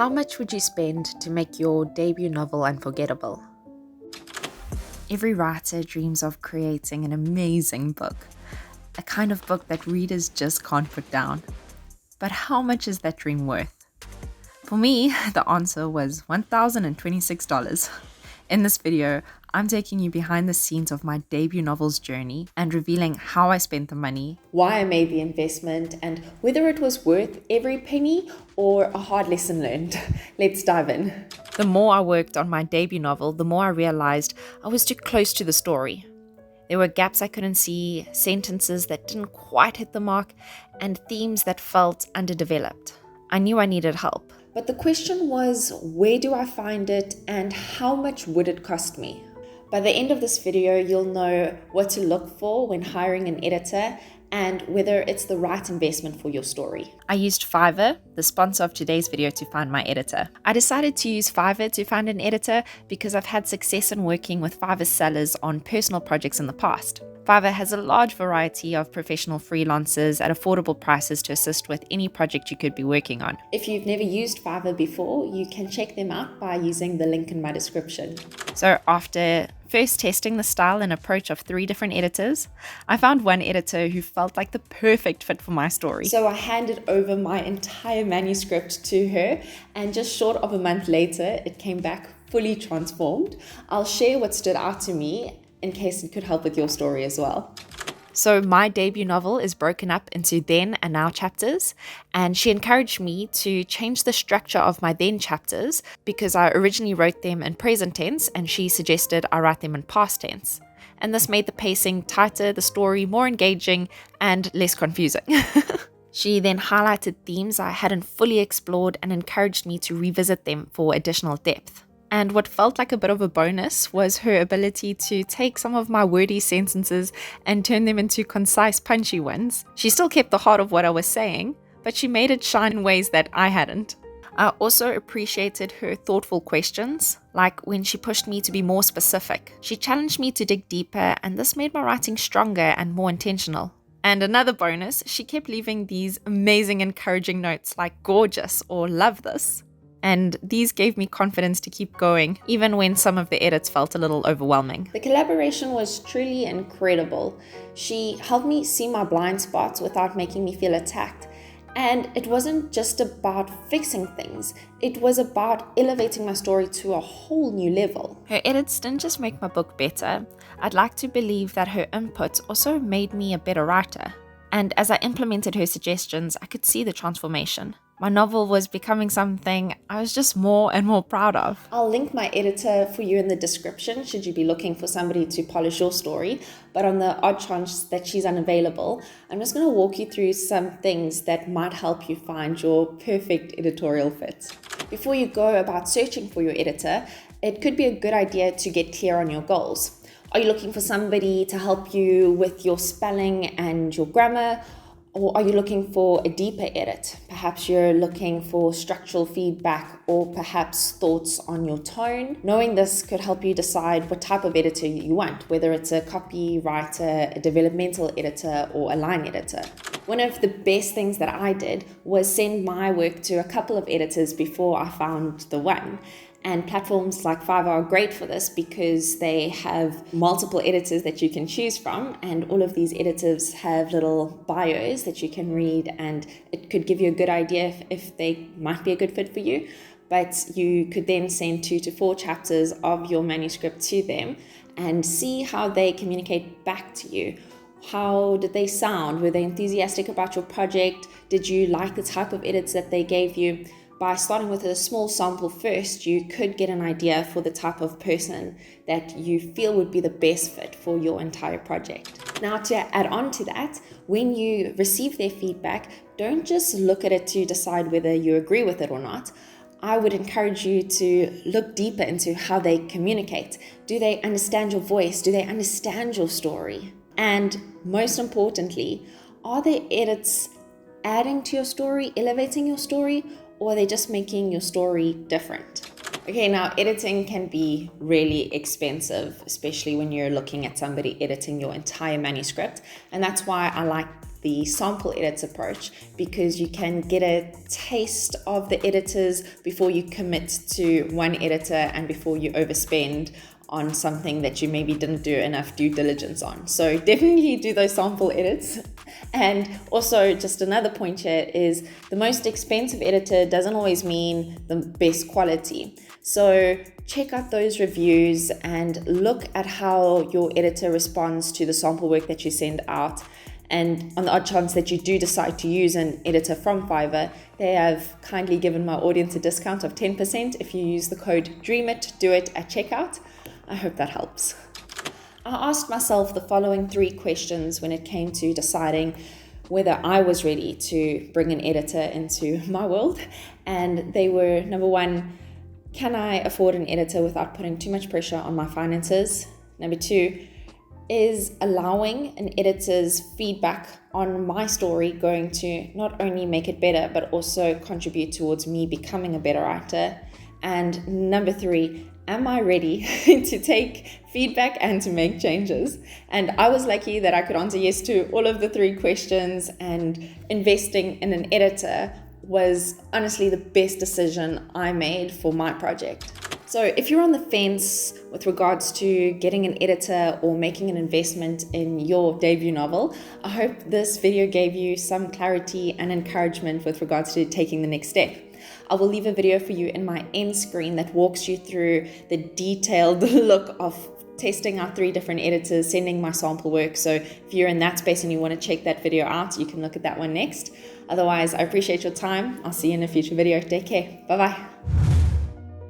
How much would you spend to make your debut novel unforgettable? Every writer dreams of creating an amazing book, a kind of book that readers just can't put down. But how much is that dream worth? For me, the answer was $1,026. In this video, I'm taking you behind the scenes of my debut novel's journey and revealing how I spent the money, why I made the investment, and whether it was worth every penny or a hard lesson learned. Let's dive in. The more I worked on my debut novel, the more I realized I was too close to the story. There were gaps I couldn't see, sentences that didn't quite hit the mark, and themes that felt underdeveloped. I knew I needed help. But the question was, where do I find it and how much would it cost me? By the end of this video, you'll know what to look for when hiring an editor and whether it's the right investment for your story. I used Fiverr, the sponsor of today's video, to find my editor. I decided to use Fiverr to find an editor because I've had success in working with Fiverr sellers on personal projects in the past. Fiverr has a large variety of professional freelancers at affordable prices to assist with any project you could be working on. If you've never used Fiverr before, you can check them out by using the link in my description. So after first testing the style and approach of 3 different editors, I found one editor who felt like the perfect fit for my story. So I handed over my entire manuscript to her, and just short of a month later, it came back fully transformed. I'll share what stood out to me in case it could help with your story as well. So my debut novel is broken up into then and now chapters, and she encouraged me to change the structure of my then chapters because I originally wrote them in present tense and she suggested I write them in past tense. And this made the pacing tighter, the story more engaging, and less confusing. She then highlighted themes I hadn't fully explored and encouraged me to revisit them for additional depth. And what felt like a bit of a bonus was her ability to take some of my wordy sentences and turn them into concise, punchy ones. She still kept the heart of what I was saying, but she made it shine in ways that I hadn't. I also appreciated her thoughtful questions, like when she pushed me to be more specific. She challenged me to dig deeper, and this made my writing stronger and more intentional. And another bonus, she kept leaving these amazing, encouraging notes like gorgeous or love this. And these gave me confidence to keep going, even when some of the edits felt a little overwhelming. The collaboration was truly incredible. She helped me see my blind spots without making me feel attacked. And it wasn't just about fixing things, it was about elevating my story to a whole new level. Her edits didn't just make my book better. I'd like to believe that her input also made me a better writer. And as I implemented her suggestions, I could see the transformation. My novel was becoming something I was just more and more proud of. I'll link my editor for you in the description should you be looking for somebody to polish your story. But on the odd chance that she's unavailable, I'm just going to walk you through some things that might help you find your perfect editorial fit. Before you go about searching for your editor, it could be a good idea to get clear on your goals. Are you looking for somebody to help you with your spelling and your grammar? Or are you looking for a deeper edit? Perhaps you're looking for structural feedback or perhaps thoughts on your tone. Knowing this could help you decide what type of editor you want, whether it's a copywriter, a developmental editor, or a line editor. One of the best things that I did was send my work to a couple of editors before I found the one. And platforms like Fiverr are great for this because they have multiple editors that you can choose from, and all of these editors have little bios that you can read, and it could give you a good idea if they might be a good fit for you. But you could then send 2 to 4 chapters of your manuscript to them and see how they communicate back to you. How did they sound? Were they enthusiastic about your project? Did you like the type of edits that they gave you? By starting with a small sample first, you could get an idea for the type of person that you feel would be the best fit for your entire project. Now, to add on to that, when you receive their feedback, don't just look at it to decide whether you agree with it or not. I would encourage you to look deeper into how they communicate. Do they understand your voice? Do they understand your story? And most importantly, are their edits adding to your story, elevating your story, or are they just making your story different? Okay, now editing can be really expensive, especially when you're looking at somebody editing your entire manuscript. And that's why I like the sample edits approach, because you can get a taste of the editors before you commit to one editor and before you overspend on something that you maybe didn't do enough due diligence on. So definitely do those sample edits. And also, just another point here is the most expensive editor doesn't always mean the best quality. So check out those reviews and look at how your editor responds to the sample work that you send out. And on the odd chance that you do decide to use an editor from Fiverr, they have kindly given my audience a discount of 10% if you use the code DREAMIT at checkout. I hope that helps. I asked myself the following 3 questions when it came to deciding whether I was ready to bring an editor into my world. And they were, number 1, can I afford an editor without putting too much pressure on my finances? Number 2, is allowing an editor's feedback on my story going to not only make it better, but also contribute towards me becoming a better writer? And number 3, am I ready to take feedback and to make changes? And I was lucky that I could answer yes to all of the 3 questions, and investing in an editor was honestly the best decision I made for my project. So if you're on the fence with regards to getting an editor or making an investment in your debut novel, I hope this video gave you some clarity and encouragement with regards to taking the next step. I will leave a video for you in my end screen that walks you through the detailed look of testing out 3 different editors, sending my sample work. So if you're in that space and you want to check that video out, you can look at that one next. Otherwise, I appreciate your time. I'll see you in a future video. Take care. Bye-bye.